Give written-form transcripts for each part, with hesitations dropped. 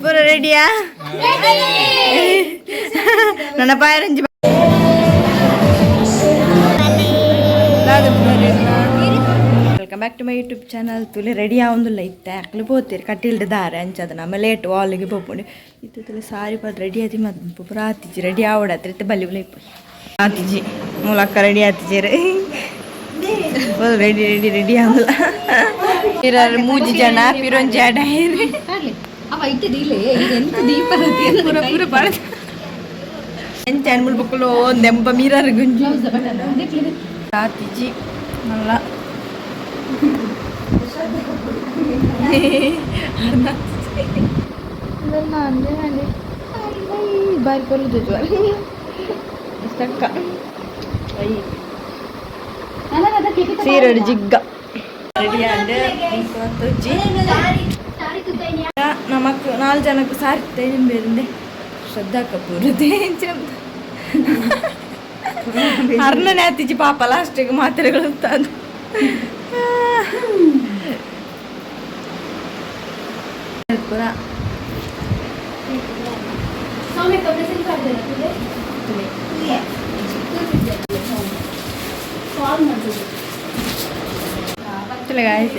ಪೂರ ರೆಡಿಯಾ ನನ್ನ ಬಾಯರಂಜಿ welcome back to my YouTube channel ತುಲೆ ರೆಡಿ ಆವೊಂದುಲ್ಲ ಇತ್ತೆ ಅಕ್ಲು ಪೋತೀರಿ ಕಟ್ಟಿಲ್ಡ್ ದಾರೆ ಅಂಚದ ನಮ್ಮ ಲೇಟ್ ವಾಲಿಗೆ ಪೋಪುಂಡು ಇತ್ತು ತುಲೆ ಸಾರಿ ಪದ ರೆಡಿ ಆತಿ ಮತ್ತು ಪೂರ ಆತಿಜಿ ರೆಡಿ ಆವಡತ್ರಿ ಇತ್ತೆ ಬಲ್ಲಿ ಉಲ ಇಪ್ಪು ಆತಿಜಿ ಮೂಲಕ್ಕ ರೆಡಿ ಆತಿಜೀರಿ ರೆಡಿ ರೆಡಿ ರೆಡಿ ಆವಲ್ಲ ಇರಾರು ಮೂಜಿ ಜನ ಪಿರೊಂಜಿ ಅಡ ಹೇರಿ ಪೂರ ಪೂರ ಬಾಳ ಎಂಚ ಅನ್ಮುಲ್ ಬಕ್ಕಲು ಒಂದೆಂಬ ಮೀರಾರು ಗುಂಜಿ ಆತಿಜಿ ಮಲ್ಲ ಬಾರಿ ಕೊಲ್ಲುದು ಸೀರಡು ಜಿಗ್ಗ ರೆಡಿ ಆಂಡೆ ನಮಕ್ 4 ಜನಕ್ಕೆ ಸಾರಿತ್ತೆ ಬೇರೆ ಶ್ರದ್ಧಾ ಕಪೂರ್ ಅರ್ಣನೆ ಆತಿಜಿ ಪಾಪ ಲಾಸ್ಟಿಗೆ ಮಾತ್ರೆಗಳು ಅದು ಪೂರ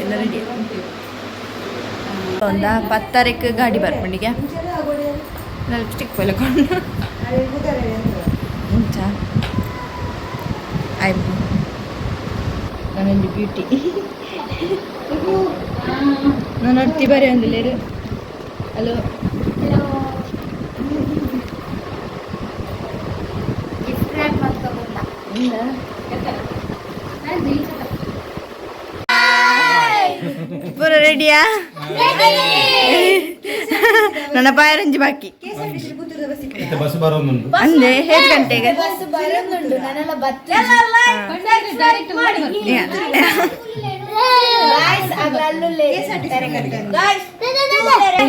ಎಲ್ಲ ರೆಡಿ ಒಂದ 10 ಗಾಡಿ ಬರ್ಪಂಡಿಗೆ ಲಿಪ್ಸ್ಟಿಕ್ ಪೊಯ್ಲಕೊಂಡು ಮುಂಚ ಐಬ್ರೋ ನನ್ನೊಂದು ಬ್ಯೂಟಿ ನಾನು ನೋಡ್ತಿ ಬರೀ ಒಂದಿಲ್ಲೇರು ಹಲೋ ಪೂರ ರೆಡಿಯಾ ನನ್ನ ಬಾಯರಂಜಿ ಬಾಕಿ ಅಂದೆ 7 ಗಂಟೆಗೆ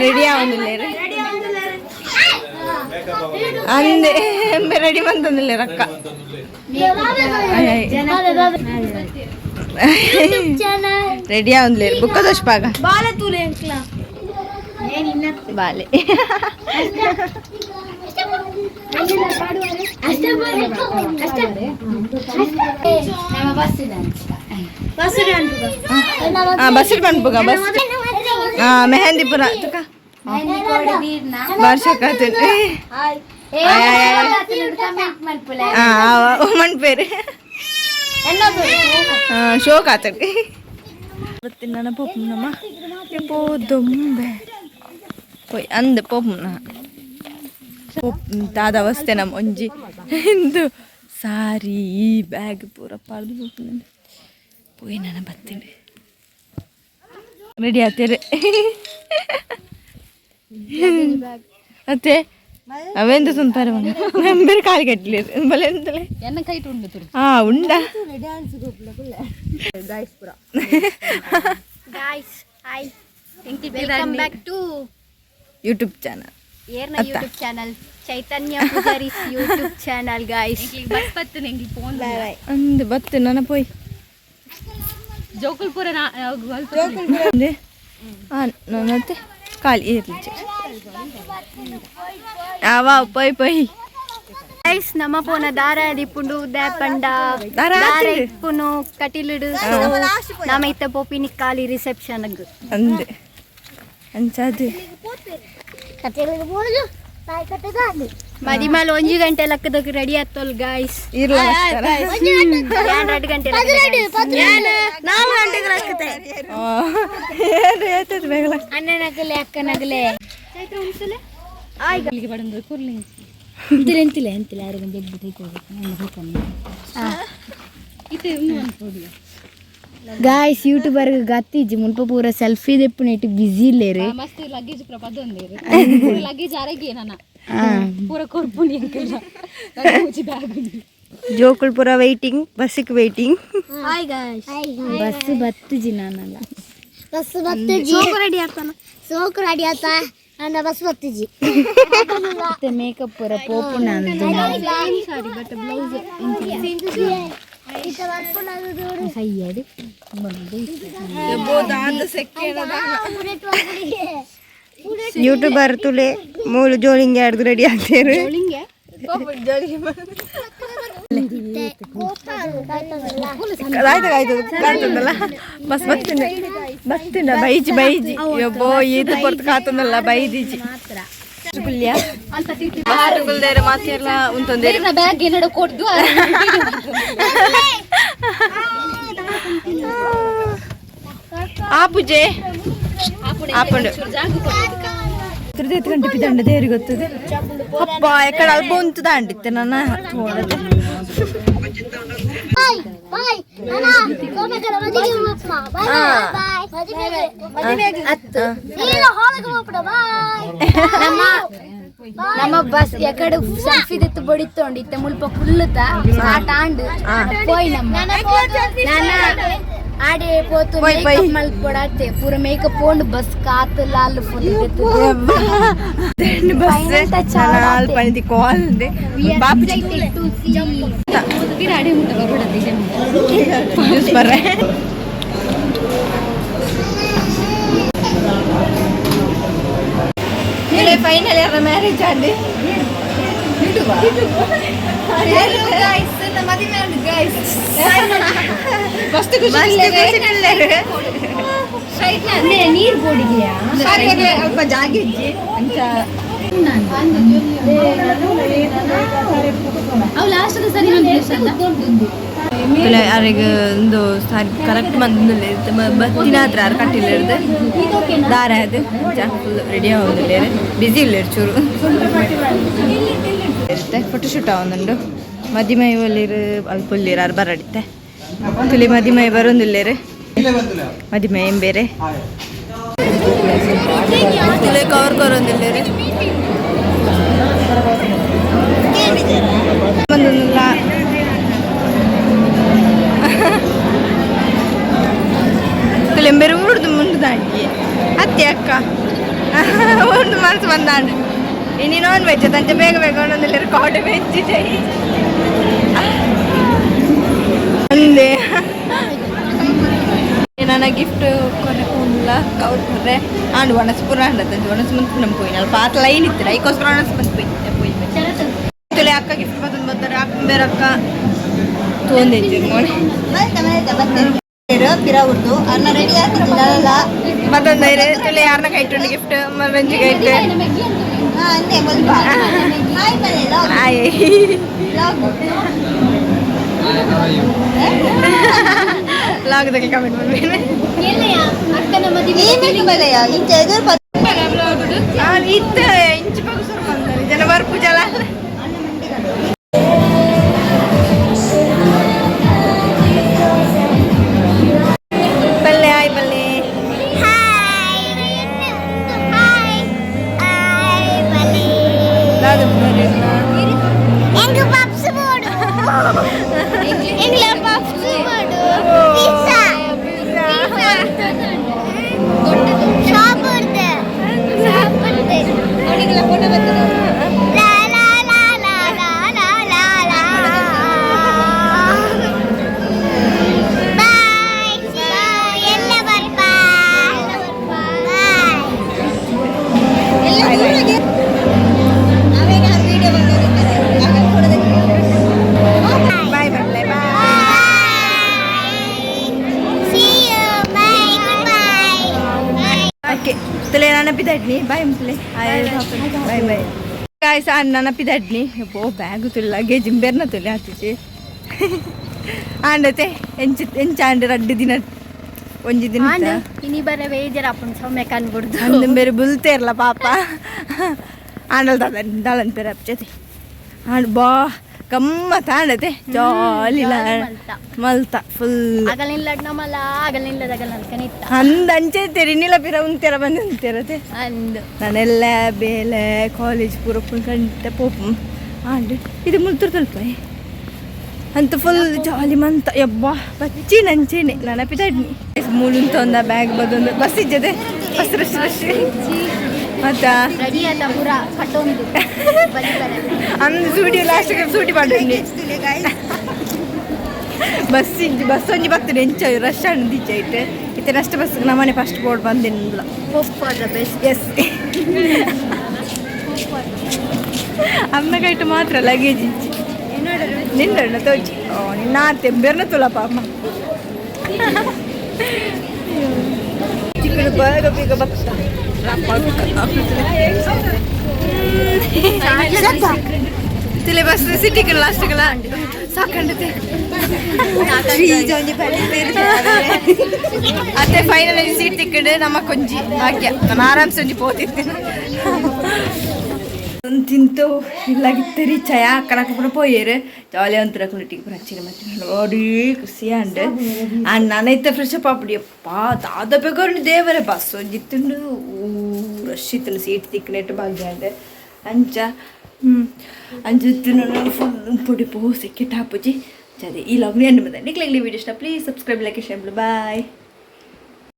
ರೆಡಿ ಆವೊಂದಿಲ್ಲ ಅಂದೆ ರೆಡಿ ಬಂತಂದಿಲ್ಲ ರೊಕ್ಕ ರೆಡಿ ಆವೊಂದಿಲ್ಲ ಬುಕ್ಕದಷ್ಟು ಪಾಗ ಬಾಲೆ ಬಸ್ ಪನ್ಪುಗ ಬಸ್ ಮೆಹಂದಿಪುರ ವರ್ಷಕ್ಕ ಮಣ್ಪೇರು ಶೋಕ್ ಆತಡಿ ನನ್ನ ಪೋಪುನಮ್ಮ ದೊಂಬೆ ಪೋಯ್ ಅಂದ ಪೋಪುನ ತಾದ ಅವಸ್ಥೆ ನಮ್ಮ ಒಂಜಿ ಇಂದು ಸಾರಿ ಈ ಬ್ಯಾಗ್ ಪೂರ ಪಾಡ್ದು ಪೋಪುನ ಪೋಯ್ ನಾನು ಬರ್ತೀನಿ ರೆಡಿ ಆತೇರೆ ಅತ್ತೆ ಅವೆಂತ ಸುಂಪಾರ ನಂಬರ್ ಕಾಲಿ ಕಟ್ಟಲಿ ಬಲೆ ಎಂತಲೇ ಎನ್ನ ಕೈ ಉಂಡು ಉಂಡ ಗಾಯ್ಸ್ ಪುರ guys hi welcome back to YouTube channel ಏರ್ನ YouTube channel Chaitanya Pujari's YouTube channel guys bus ಬತ್ತು ನಂಗೆ ಫೋನ್ ಅಂದು ಬತ್ತು ನನ್ನ ಪೋಯ್ ಜೋಕುಲ್ಪುರ ನನ್ನತ್ತೆ ಕಾಲಿ ಇರ್ಲಿ ಆವಾ ಪೊಯ್ ಪೊಯ್ ಗೈಸ್ ನಮ್ಮ ಪೋನ ದಾರ ದಿಪ್ಪುಂಡು ದ್ಯಾಪಂಡ ದಾರ ಇಪ್ಪುನು ಕಟಿಲಿಡು ನಾಮ ಇತ್ತ ಪೋಪಿನಿ ಕಾಲಿ ರಿಸೆಪ್ಷನ್ ಅಂದೆ ಅಂಚಾದು ಮದಿಮಾಲ 1 ಗಂಟೆ ಲೆಕ್ಕದಾಗ ರೆಡಿ ಆತ್ತಲ್ ಗಾಯ್ಸ್ ಇರ್ಲ 2 ಗಂಟೆ 4 ಗಂಟೆಗೆ ಲೆಕ್ಕತೆ ಏನು ಹೇಳ್ತದೆ ಬೇಗಲ ಅಣ್ಣನಗಲೆ ಅಕ್ಕನಗಲೆ ಚೈತ್ರ ಉಂಟಲೆ ಆಯ್ಗ ಇಲ್ಲಿಗೆ ಬಡಂದು ಕುರ್ಲಿ ಎಂತಿಲ್ಲ 6 ಗಂಟೆ ಎದ್ದು ಹೋಗಬೇಕು ನಾನು ಹೋಗ್ತಾನೆ ಇದು ಇನ್ನೂ ಅನ್ಕೋಡಿ ಗಾಯ್ಸ್ ಯೂಟ್ಯೂಬರ್ ಗತ್ತಿಜ್ಜಿ ಮುಲ್ಪ ಪೂರ ಸೆಲ್ಫಿ ದೆಪ್ಪು ನೆಟ್ಟು ಬಿಸಿ ಇಲ್ಲೇರಿ ಮಸ್ತ್ ಲಗೇಜ್ ಪ್ರಪದ ಒಂದೇರಿ ಪೂರ ಲಗೇಜ್ ಆರಗಿ ನಾನ ಪೂರ ಕೊರ್ಪುನಿ ಅಂಕಲ್ಲ ಲಗೇಜ್ ಬ್ಯಾಗ್ ಜೋಕುಲ್ ಪೂರ ವೇಟಿಂಗ್ ಬಸ್ಸಿಗೆ ವೇಟಿಂಗ್ ಹಾಯ್ ಗಾಯ್ಸ್ ಬಸ್ ಬತ್ತುಜಿ ನಾನಲ್ಲ ಬಸ್ ಬತ್ತುಜಿ ಸೋಕು ರೆಡಿ ಆತ ನನ್ನ ಬಸ್ ಬತ್ತುಜಿ ಮತ್ತೆ ಮೇಕಪ್ ಪೂರ ಪೋಪು ನಾನು ಸಾರಿ ಬಟ್ ಬ್ಲೌಸ್ ಯೂಟ್ಯೂಬರ್ ತುಲೆ ಮೂಲು ಜೋಳಿಂಗೆ ಆಡ್ದು ರೆಡಿ ಆಗ್ತೇರು ಬಸ್ ಬಸ್ತಿನ ಬೈಜಿ ಬೈಜಿ ಯಬ್ಬೋ ಇದು ಕೊರ್ತು ಕಾತಂದಲ್ಲ ಬೈದಿಜಿ ಮಾತೆಲ್ಲ ಉಂತೊಂದೇರು ಬ್ಯಾಗ್ ಏನೋ ಕೊಡ್ದು ಆಪುಜೆ ಆಪುಂಡು ಗಂಟೆ ಪಿದಂಡ ದೇವ್ರಿಗೆ ಗೊತ್ತದೆ ಅಪ್ಪ ಎಕಡೆ ಅಲ್ಪ ಉಂಟು ದಾಂಡಿತ್ತೆ ನನ್ನ ನೋಡದೆ ನಮ್ಮ ಬಸ್ ಎಕಡೆ ಸೆಲ್ಫಿ ದಿತ್ತು ಬಡಿತೋಂಡು ಇತ್ತ ಮುಲ್ಪ ಫುಲ್ಲುತ ಸ್ಟಾರ್ಟ್ ಆಂಡು ಪೋಯ್ ನಮ್ಮ ಆಡೆ ಪೋತು ಮೇಕಪ್ ಮಲ್ಪೊಡಾತೆ ಪೂರ ಮೇಕಪ್ ಪೋಂಡು ಬಸ್ ಕಾತು ಲಾಲ್ ಫುಲ್ ಬಸ್ ಚಾಲಾಲ್ ಪನಿದಿ ಕಾಲ್ ದೆ ಬಾಪುಜಿ ಗಿರಾಡಿ ಉಂಟು ಬರೋಡದೆ ಜ್ಯೂಸ್ ಬರ್ರೆ ಇಲ್ಲೇ ಫೈನಲ್ ಯಾರ ಮ್ಯಾರೇಜ್ ಆಡಿ ಮಸ್ತ್ ನೀರು ಬೋಡಿದೆಯಾ ಅಲ್ಪ ಜಾಗ ಇಜ್ಜಿ ಅಂಚ ಅವು ಲಾಸ್ಟ್ ಸರಿ ಯಾರಿಗೆ ಒಂದು ಸಾರಿ ಕರೆಕ್ಟ್ ಬಂದಿಲ್ಲ ಬತ್ತಿನ ಹತ್ರ ಯಾರು ಕಟ್ಟಿಲ್ಲ ಇರ್ದು ದಾರ ಅದು ಫುಲ್ ರೆಡಿ ಆಗೋದಿಲ್ಲ ಬಿಸಿ ಇಲ್ಲ ಚೂರು ಇರುತ್ತೆ ಫೋಟೋಶೂಟ್ ಆವೊಂದುಂಡು ಮದಿಮೈ ಒಲ್ಲಿರು ಅಲ್ಪ ಉಲ್ಲಿರು ಯಾರು ಬರಡಿತ್ತೆ ತುಲಿ ಮದಿಮೈ ಬರೊಂದುಲ್ಲೇರು ಮದಿಮೈ ಏನ್ ಬೇರೆ ತುಲಿ ಕವರ್ ಕೊರೊಂದುಲ್ಲೇರು ಬಂದಿಲ್ಲ ತುಲೆಂಬೆರು ಊಡ್ದು ಮುಂಡು ದಾಂಡಿ ಅತ್ತೆ ಅಕ್ಕ ಒಂದು ಮನಸ್ಸು ಬಂದಾಂಡು ಇನ್ನು ನಾನ್ ವೆಜ್ ತಂಚೆ ಬೇಗ ಬೇಗ ಒಂದೊಂದಿಲ್ಲ ಕಾಡು ವೆಜ್ ಒಂದೇ ನನ್ನ ಗಿಫ್ಟ್ ಕೊನೆಲ್ಲ ಕವರ್ ಕೊರ್ರೆ ಆಂಡು ಒಣಸ್ ಪೂರ ಅಂಡತ್ತಂದು ಒಣಸ್ ಮುಂದೆ ನಮ್ಮ ಪೋಯಿನ ಅಲ್ಪ ಆತ ಲೈನ್ ಇತ್ತು ಐಕೋಸ್ಕರ ಒಣಸ್ ಬಂದು ಪೋಯಿ ತುಲೆ ಅಕ್ಕ ಗಿಫ್ಟ್ ಬಂದು ಬರ್ತಾರೆ ಅಕ್ಕ ಬೇರೆ ಅಕ್ಕ ತೊಂದಿತ್ತು ನೋಡಿ ಪಿರವುರ್ದು ಅನ್ನ ರೆಡಿ ಆಗ್ತಿದ್ದಿಲ್ಲ ಮತ್ತೊಂದು ತುಲೆ ಯಾರನ್ನ ಕೈಟುಂಡು ಗಿಫ್ಟ್ ರಂಜಿಗೆ ಇಟ್ಟು ಲಾಗದಲ್ಲಿ ಕಮೆಂಟ್ ಮಾಡ್ಬೇನೆ ಇತ್ತ ಇಂಚು ಪಕ್ಕ ಸುರು ಬಂದರೆ ಜನ ಬರ್ಪು ಜಲ ಬಲ್ಲೆ ಆಯ್ ಬಲ್ಲೆ ತುಲೆ ನೆನಪಿದಡ್ನಿ ಬಾಯ್ ಮುತ್ಲೆ ಬಾಯ್ ಬಾಯ್ ಕಾಯ್ಸ ನೆನಪಿದಡ್ನಿ ಬೋ ಬ್ಯಾಗು ತುಲೆ ಲಗೇಜ್ ಬೇರ್ನ ತುಲೆ ಆತಿಚಿ ಆಂಡತೆ ಎಂಚ ಆಂಡ ರಡ್ಡು ದಿನ ಒಂಜಿ ದಿನ ಇನಿ ಬರ ಬೇಜಾರ ಅಪ್ಪನ ಸೌಮ್ಯ ಕಾಣ್ಬಿಡ್ದು ಅಂದು ಬೇರೆ ಬುಲ್ತೇರ್ಲ ಪಾಪ ಆಂಡಲ್ ದಾಳನ್ ಪೇರ ಅಪ್ಚತಿ ಆಂಡ್ ಬಾ ಗಮ್ಮತ್ ಆಂಡತೆ ಜಾಲಿ ಮಲ್ತ ಫುಲ್ ಅಗಲಿಲ್ಲ ನಮ್ಮಲ್ಲ ಅಗಲಿಲ್ಲ ಅಗಲಿಲ್ಲ ಅಂದ ಅಂಚೆ ತೆರಿನಿಲ್ಲ ಪಿರ ಉಂತೆರ ಬಂದು ಉಂತೆರತೆ ಅಂದು ನಾನೆಲ್ಲ ಬೇಲೆ ಕಾಲೇಜ್ ಪೂರ ಕಂಟ ಪೋಪು ಆಂಡ್ ಇದು ಮುಲ್ತುರ್ ತಲ್ಪ ಅಂತ ಫುಲ್ ಜಾಲಿ ಮಂತ ಯಬ್ಬ ಬಚ್ಚಿ ನಂಚೇನೆ ನೆನಪಿದಡ್ನಿ ಮೂಲಂತ ಒಂದ ಬ್ಯಾಗ್ ಬದೊಂದು ಬಸ್ ಇದ್ದದೆ ಬಸ್ ರಶ್ ರಶ್ ಮತ್ತ ಅಂದು ಸೂಟಿ ಲಾಸ್ಟ್ಗೆ ಸೂಟಿ ಮಾಡಿ ಬಸ್ ಒಂಜಿ ಬರ್ತದೆ ಎಂಚ ರಶ್ ಅಂದಿಚ್ಚ ಇಟ್ಟು ಇತ್ತೆ ನಷ್ಟ ಬಸ್ ನಮ್ಮನೆ ಫಸ್ಟ್ ಬೋರ್ಡ್ ಬಂದಿಲ್ಲ ಎಸ್ ಅಮ್ಮಗೈಟು ಮಾತ್ರ ಲಗೇಜ್ ಇಚ್ಚಿ ನಿಂದಣ್ಣ ತೋಜಿ ನಿನ್ನ ತೆಂಬೇರ್ನ ತುಲಪ ಅಮ್ಮ ಚಿಕ್ಕದು ಬೇಗ ಬೇಗ ಬರ್ತಾ ತಿಲೆ ಬಸ್ ಸಿಟಿಗೆ ಲಾಸ್ಟ್ಗೆಲ್ಲ ಸಾಕಂಡತೆ ಅತ್ತೆ ಫೈನಲ್ ಸೀಟ್ ತಿಕ್ಕಂಡು ನಮ್ಮ ಕೊಂಜಿ ಭಾಗ್ಯ ನಾನು ಆರಾಮ್ಸೆ ಒಂಜಿ ಪೋತಿದ್ದೆ ತಿಂತು ಇಲ್ಲಾಗಿತ್ತರಿ ಚಯ ಕಣಕ ಕೂಡ ಪೋಯೇರು ಜಾಲಿ ಅಂತರ ಕುಳಿಟಿಗೆ ಪ್ರಚಿನ ಮತ್ತೆ ನೋಡಿ ಖುಷಿ ಅಂಡ್ ನಾನೈತೆ ಫ್ರೆಶ್ ಅಪ್ ಅಪ್ಪ ದಾದ ಬೇಕಾದ್ರೆ ದೇವರೇ ಬಸ್ ಒಂಜಿತ್ತುಂಡು ರಶ್ ಇತ್ತು ಸೀಟ್ ತಿಕ್ಕನೆಟ್ಟು ಭಾಗ್ಯ ಅಂಡ್ ಅಂಚ ಅಂಜುತ್ತು ಫುಲ್ ಪುಡಿ ಪೋ ಸೆಕೆಟ್ ಹಾಪುಜಿ ಅದೇ ಈ ಲಾಗ್ನಿ ಅಂಡ್ ಬಂದ ನಿಕ್ಲಾಗ್ಲಿ ವಿಡಿಯೋ ಇಷ್ಟ please subscribe like share bye